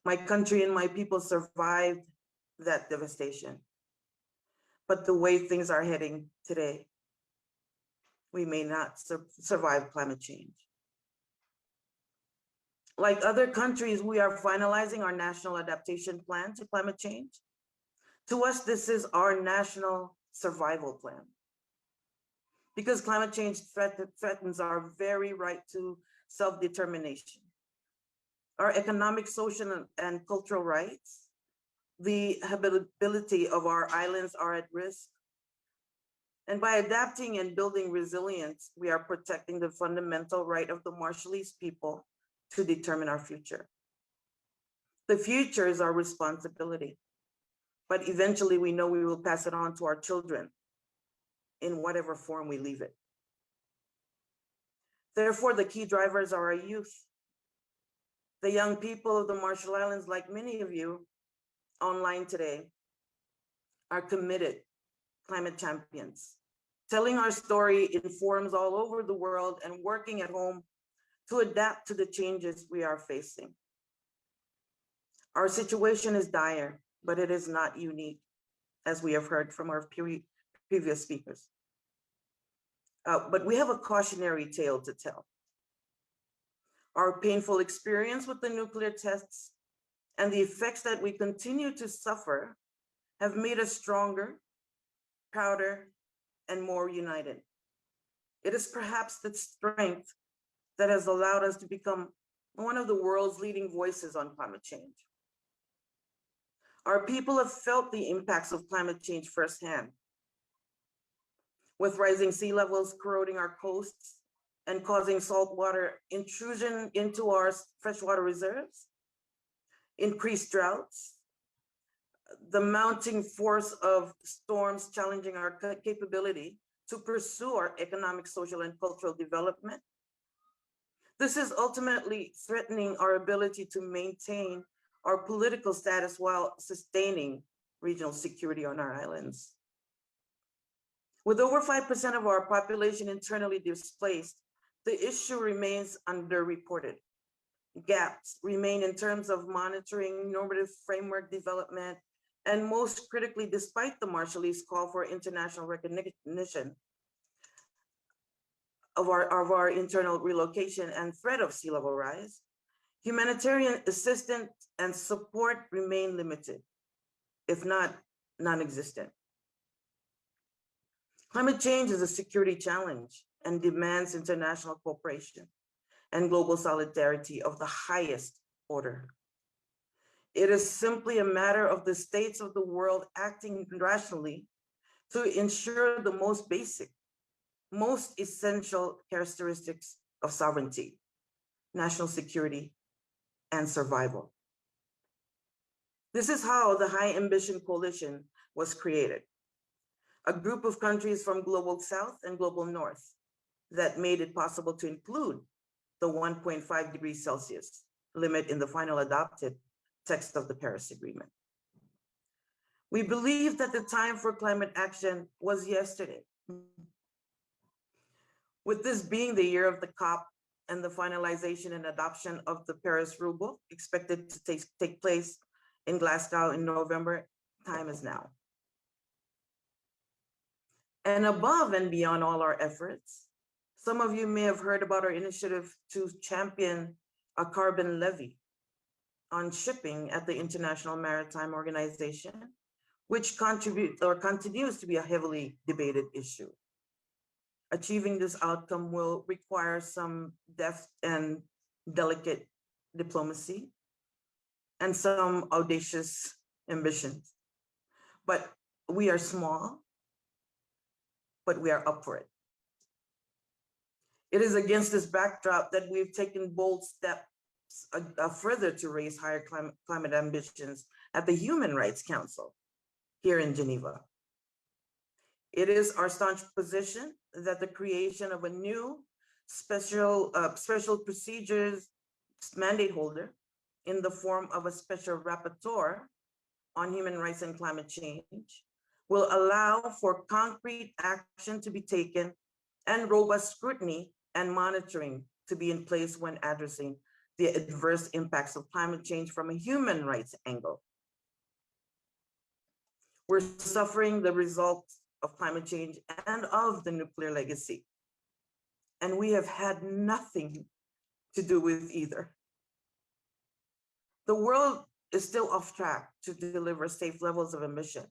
[SPEAKER 4] My country and my people survived that devastation. But the way things are heading today, we may not survive climate change. Like other countries, we are finalizing our national adaptation plan to climate change. To us, this is our national survival plan. Because climate change threatens our very right to self-determination. Our economic, social, and cultural rights, the habitability of our islands are at risk. And by adapting and building resilience, we are protecting the fundamental right of the Marshallese people to determine our future. The future is our responsibility, but eventually we know we will pass it on to our children in whatever form we leave it. Therefore, the key drivers are our youth. The young people of the Marshall Islands, like many of you online today, are committed climate champions, telling our story in forums all over the world and working at home to adapt to the changes we are facing. Our situation is dire, but it is not unique, as we have heard from our previous speakers. But we have a cautionary tale to tell. Our painful experience with the nuclear tests and the effects that we continue to suffer have made us stronger, prouder, and more united. It is perhaps that strength that has allowed us to become one of the world's leading voices on climate change. Our people have felt the impacts of climate change firsthand, with rising sea levels corroding our coasts and causing saltwater intrusion into our freshwater reserves, increased droughts, the mounting force of storms challenging our capability to pursue our economic, social, and cultural development. This is ultimately threatening our ability to maintain our political status while sustaining regional security on our islands. With over 5% of our population internally displaced, the issue remains underreported. Gaps remain in terms of monitoring, normative framework development, and most critically, despite the Marshallese call for international recognition of our internal relocation and threat of sea level rise, humanitarian assistance and support remain limited, if not non-existent. Climate change is a security challenge and demands international cooperation and global solidarity of the highest order. It is simply a matter of the states of the world acting rationally to ensure the most basic, most essential characteristics of sovereignty, national security, and survival. This is how the High Ambition Coalition was created, a group of countries from Global South and Global North that made it possible to include the 1.5 degrees Celsius limit in the final adopted text of the Paris Agreement. We believe that the time for climate action was yesterday. With this being the year of the COP and the finalization and adoption of the Paris Rulebook expected to take place in Glasgow in November, time is now. And above and beyond all our efforts, some of you may have heard about our initiative to champion a carbon levy on shipping at the International Maritime Organization, which continues to be a heavily debated issue. Achieving this outcome will require some deft and delicate diplomacy and some audacious ambitions. But we are small, but we are up for it. It is against this backdrop that we've taken bold steps further to raise higher climate ambitions at the Human Rights Council here in Geneva. It is our staunch position that the creation of a new special procedures mandate holder in the form of a special rapporteur on human rights and climate change will allow for concrete action to be taken and robust scrutiny and monitoring to be in place when addressing the adverse impacts of climate change from a human rights angle. We're suffering the results of climate change and of the nuclear legacy. And we have had nothing to do with either. The world is still off track to deliver safe levels of emission.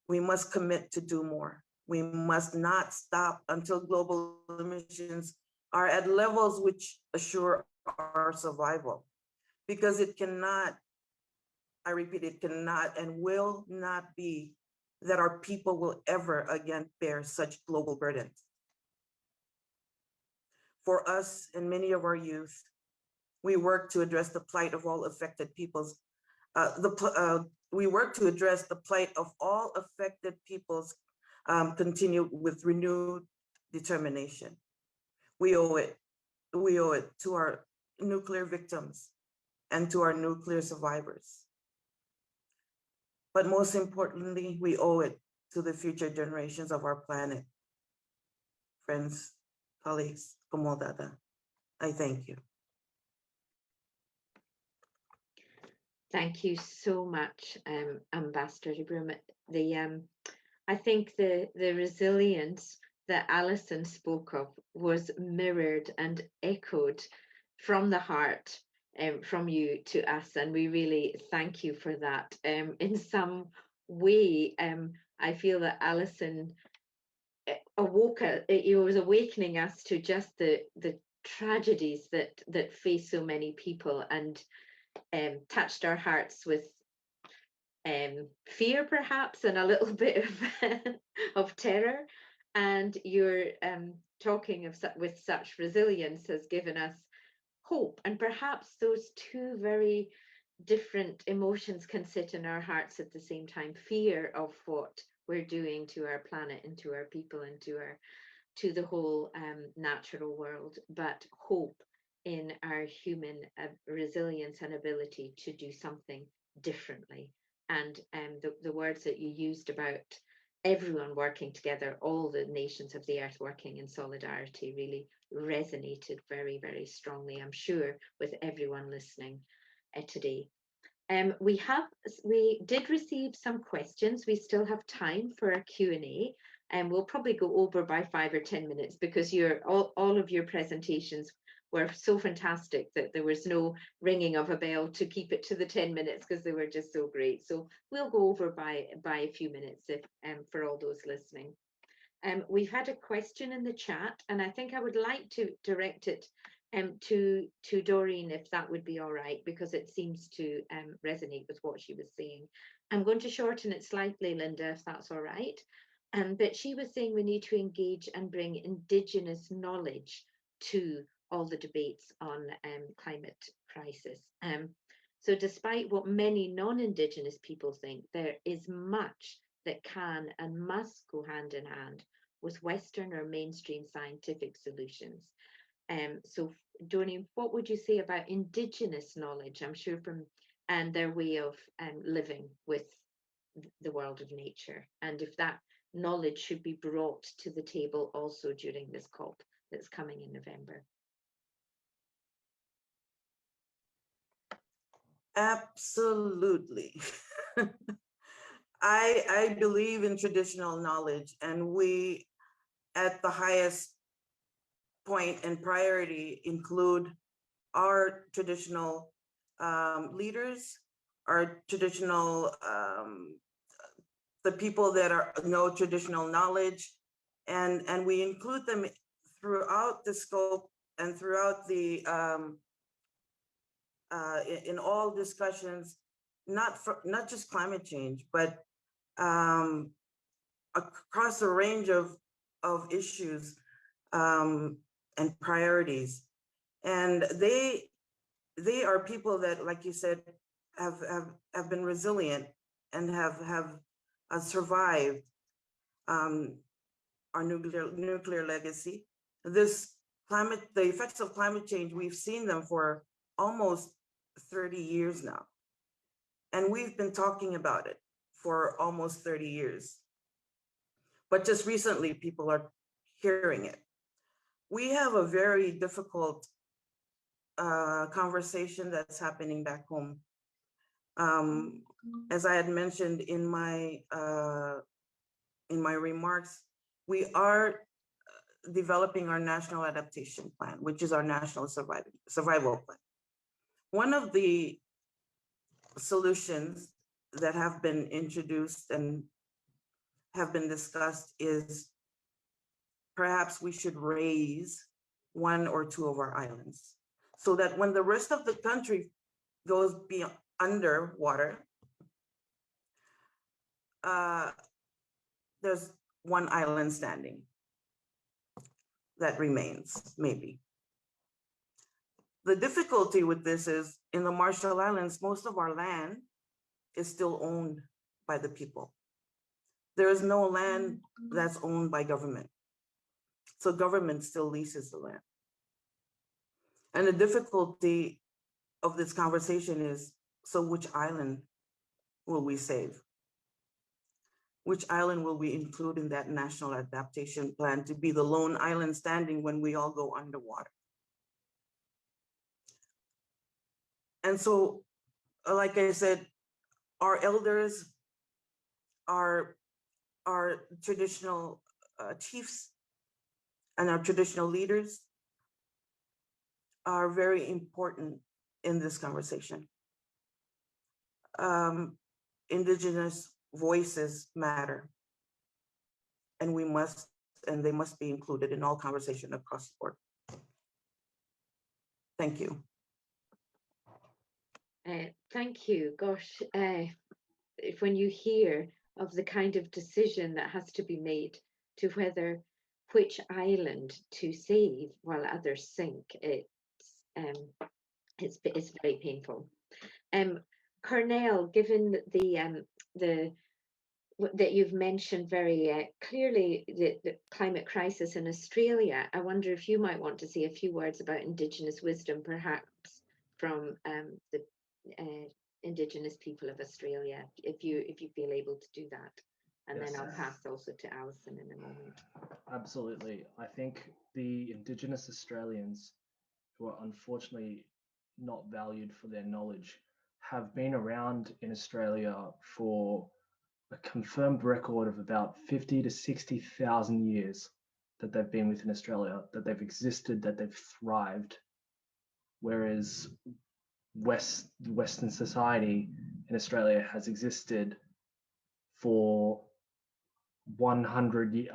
[SPEAKER 4] We must commit to do more. We must not stop until global emissions are at levels which assure our survival, because it cannot, I repeat, it cannot and will not be that our people will ever again bear such global burdens. For us and many of our youth, we work to address the plight of all affected peoples. We work to address the plight of all affected peoples, continue with renewed determination. We owe it to our nuclear victims and to our nuclear survivors. But most importantly, we owe it to the future generations of our planet. Friends, colleagues, Komodata, I thank you.
[SPEAKER 1] Thank you so much, Ambassador Debrum. I think the resilience that Alison spoke of was mirrored and echoed from the heart, from you to us, and we really thank you for that. In some way, I feel that Alison was awakening us to just the tragedies that face so many people, and touched our hearts with fear perhaps, and a little bit of terror. And your talking with such resilience has given us hope, and perhaps those two very different emotions can sit in our hearts at the same time: fear of what we're doing to our planet and to our people and to the whole natural world, but hope in our human resilience and ability to do something differently. And the words that you used about everyone working together, all the nations of the earth working in solidarity, really resonated very, very strongly, I'm sure, with everyone listening today. We did receive some questions. We still have time for a Q&A, and we'll probably go over by 5 or 10 minutes, because all of your presentations were so fantastic that there was no ringing of a bell to keep it to the 10 minutes, because they were just so great. So we'll go over by a few minutes if for all those listening. We've had a question in the chat, and I think I would like to direct it to Doreen, if that would be all right, because it seems to resonate with what she was saying. I'm going to shorten it slightly, Linda, if that's all right. But she was saying we need to engage and bring Indigenous knowledge to all the debates on climate crisis. So despite what many non-Indigenous people think, there is much that can and must go hand in hand with Western or mainstream scientific solutions. So Doreen, what would you say about Indigenous knowledge, I'm sure and their way of living with the world of nature, and if that knowledge should be brought to the table also during this COP that's coming in November?
[SPEAKER 4] Absolutely. I believe in traditional knowledge, and we at the highest point and priority include our traditional leaders, our traditional, the people that know traditional knowledge, and we include them throughout the scope and throughout the, in all discussions, not just climate change, but across a range of issues and priorities. And they are people that, like you said, have been resilient and have survived our nuclear legacy. The effects of climate change, we've seen them for almost 30 years now. And we've been talking about it for almost 30 years. But just recently, people are hearing it. We have a very difficult conversation that's happening back home. As I had mentioned in my remarks, we are developing our national adaptation plan, which is our national survival plan. One of the solutions that have been introduced and have been discussed is perhaps we should raise one or two of our islands so that when the rest of the country goes beyond underwater, there's one island standing that remains, maybe. The difficulty with this is in the Marshall Islands, most of our land is still owned by the people. There is no land that's owned by government. So government still leases the land. And the difficulty of this conversation is, so which island will we save? Which island will we include in that national adaptation plan to be the lone island standing when we all go underwater? And so, like I said, our elders, our traditional chiefs, and our traditional leaders are very important in this conversation. Indigenous voices matter, and they must be included in all conversation across the board. Thank you.
[SPEAKER 1] Thank you. Gosh, if when you hear of the kind of decision that has to be made to which island to save while others sink, it's very painful. Cornell, given that you've mentioned very clearly the climate crisis in Australia, I wonder if you might want to say a few words about Indigenous wisdom, perhaps from the Indigenous people of Australia, if you feel able to do that. And
[SPEAKER 2] Yes.
[SPEAKER 1] Then I'll pass also to Alison in a moment.
[SPEAKER 2] Absolutely. I think the Indigenous Australians, who are unfortunately not valued for their knowledge, have been around in Australia for a confirmed record of about 50 to 60,000 years that they've been within Australia, that they've existed, that they've thrived. Whereas Western society in Australia has existed for a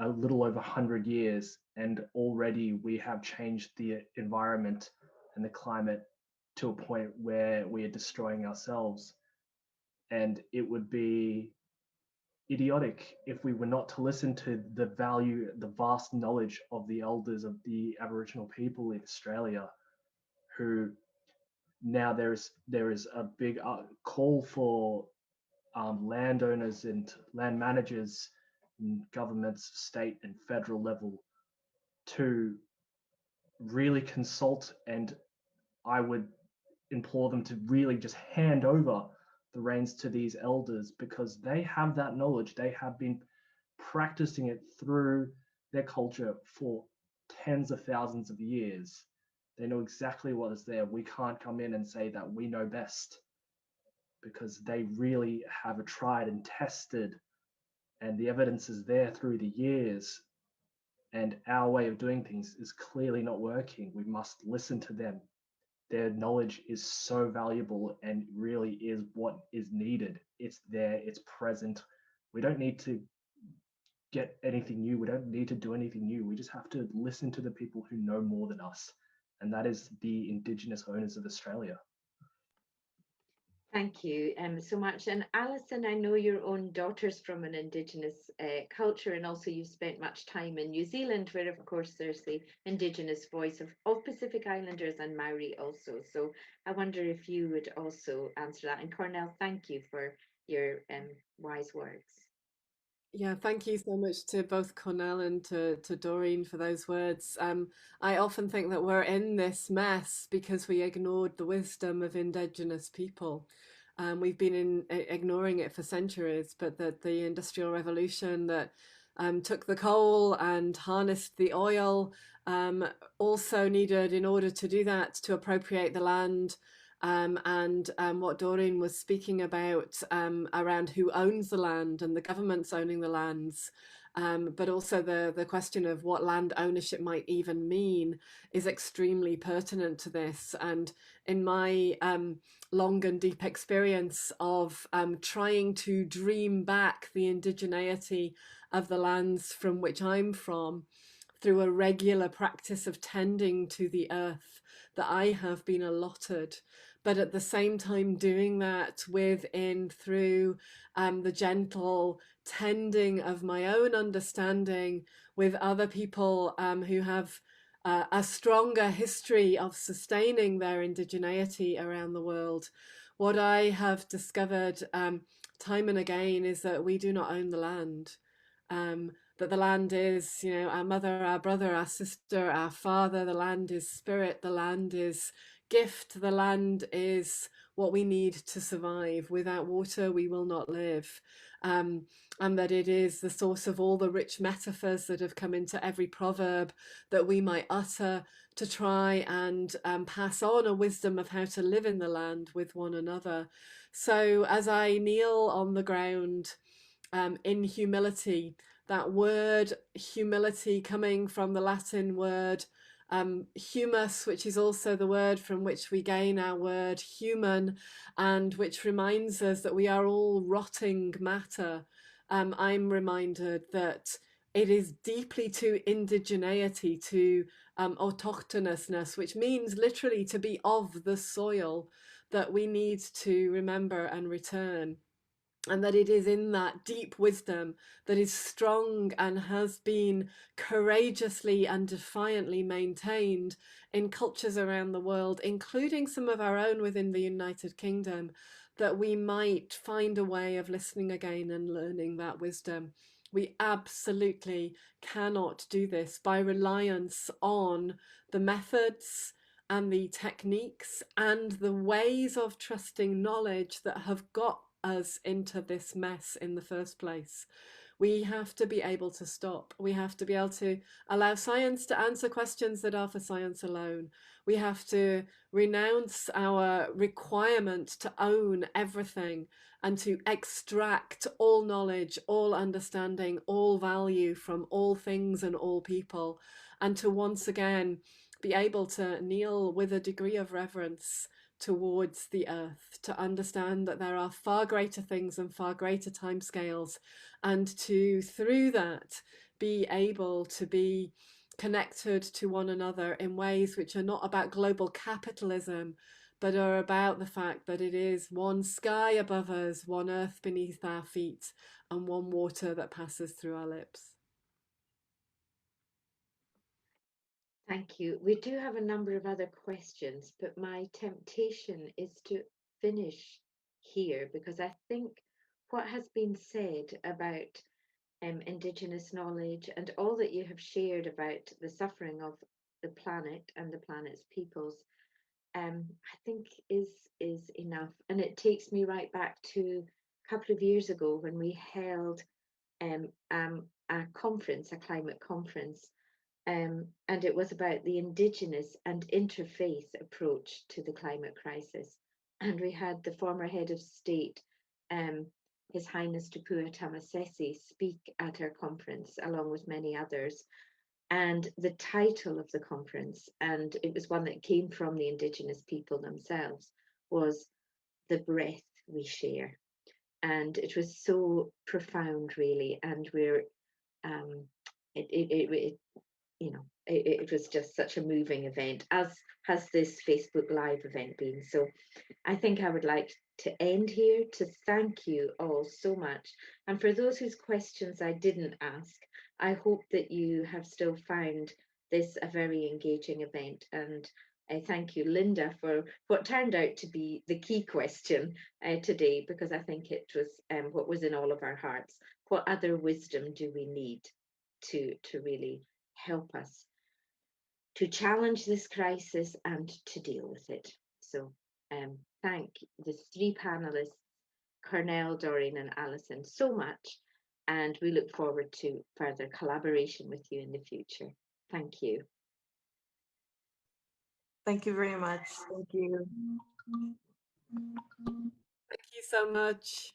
[SPEAKER 2] little over 100 years, and already we have changed the environment and the climate to a point where we are destroying ourselves. And it would be idiotic if we were not to listen to the vast knowledge of the elders of the Aboriginal people in Australia, who now there is a big call for landowners and land managers in governments, state and federal level, to really consult, and I would implore them to really just hand over the reins to these elders, because they have that knowledge. They have been practicing it through their culture for tens of thousands of years. They know exactly what is there. We can't come in and say that we know best, because they really have tried and tested, and the evidence is there through the years. And our way of doing things is clearly not working. We must listen to them. Their knowledge is so valuable and really is what is needed. It's there, it's present. We don't need to get anything new. We don't need to do anything new. We just have to listen to the people who know more than us. And that is the Indigenous owners of Australia.
[SPEAKER 1] Thank you so much. And Alison, I know your own daughter's from an Indigenous culture, and also you've spent much time in New Zealand, where of course there's the Indigenous voice of Pacific Islanders and Maori also. So I wonder if you would also answer that. And Cornell, thank you for your wise words.
[SPEAKER 3] Yeah, thank you so much to both Cornell and to Doreen for those words. I often think that we're in this mess because we ignored the wisdom of Indigenous people. We've been ignoring it for centuries, but that the Industrial Revolution, that took the coal and harnessed the oil, also needed, in order to do that, to appropriate the land. And what Doreen was speaking about around who owns the land and the governments owning the lands, but also the question of what land ownership might even mean is extremely pertinent to this. And in my long and deep experience of trying to dream back the indigeneity of the lands from which I'm from, through a regular practice of tending to the earth that I have been allotted, but at the same time doing that through the gentle tending of my own understanding with other people who have a stronger history of sustaining their indigeneity around the world. What I have discovered time and again is that we do not own the land. That the land is, our mother, our brother, our sister, our father. The land is spirit. The land is gift. The land is what we need to survive. Without water, we will not live. And that it is the source of all the rich metaphors that have come into every proverb that we might utter to try and pass on a wisdom of how to live in the land with one another. So as I kneel on the ground in humility, that word humility coming from the Latin word humus, which is also the word from which we gain our word human, and which reminds us that we are all rotting matter. I'm reminded that it is deeply to indigeneity, to autochthonousness, which means literally to be of the soil, that we need to remember and return. And that it is in that deep wisdom that is strong and has been courageously and defiantly maintained in cultures around the world, including some of our own within the United Kingdom, that we might find a way of listening again and learning that wisdom. We absolutely cannot do this by reliance on the methods and the techniques and the ways of trusting knowledge that have got us into this mess in the first place. We have to be able to stop. We have to be able to allow science to answer questions that are for science alone. We have to renounce our requirement to own everything and to extract all knowledge, all understanding, all value from all things and all people, and to once again be able to kneel with a degree of reverence towards the earth, to understand that there are far greater things and far greater timescales, and to, through that, be able to be connected to one another in ways which are not about global capitalism, but are about the fact that it is one sky above us, one earth beneath our feet, and one water that passes through our lips.
[SPEAKER 1] Thank you. We do have a number of other questions, but my temptation is to finish here, because I think what has been said about Indigenous knowledge and all that you have shared about the suffering of the planet and the planet's peoples, I think is enough. And it takes me right back to a couple of years ago when we held a conference, a climate conference, and it was about the Indigenous and interfaith approach to the climate crisis. And we had the former head of state, His Highness Tupua Tamasese, speak at our conference, along with many others. And the title of the conference, and it was one that came from the Indigenous people themselves, was "The Breath We Share." And it was so profound, really. And we're, it was just such a moving event, as has this Facebook Live event been. So I think I would like to end here to thank you all so much. And for those whose questions I didn't ask, I hope that you have still found this a very engaging event. And I thank you, Linda, for what turned out to be the key question today, because I think it was what was in all of our hearts. What other wisdom do we need to really help us to challenge this crisis and to deal with it? So thank the three panelists, Cornell, Doreen and Alison, so much. and we look forward to further collaboration with you in the future. Thank you.
[SPEAKER 4] Thank you very much. Thank you.
[SPEAKER 3] Thank you so much.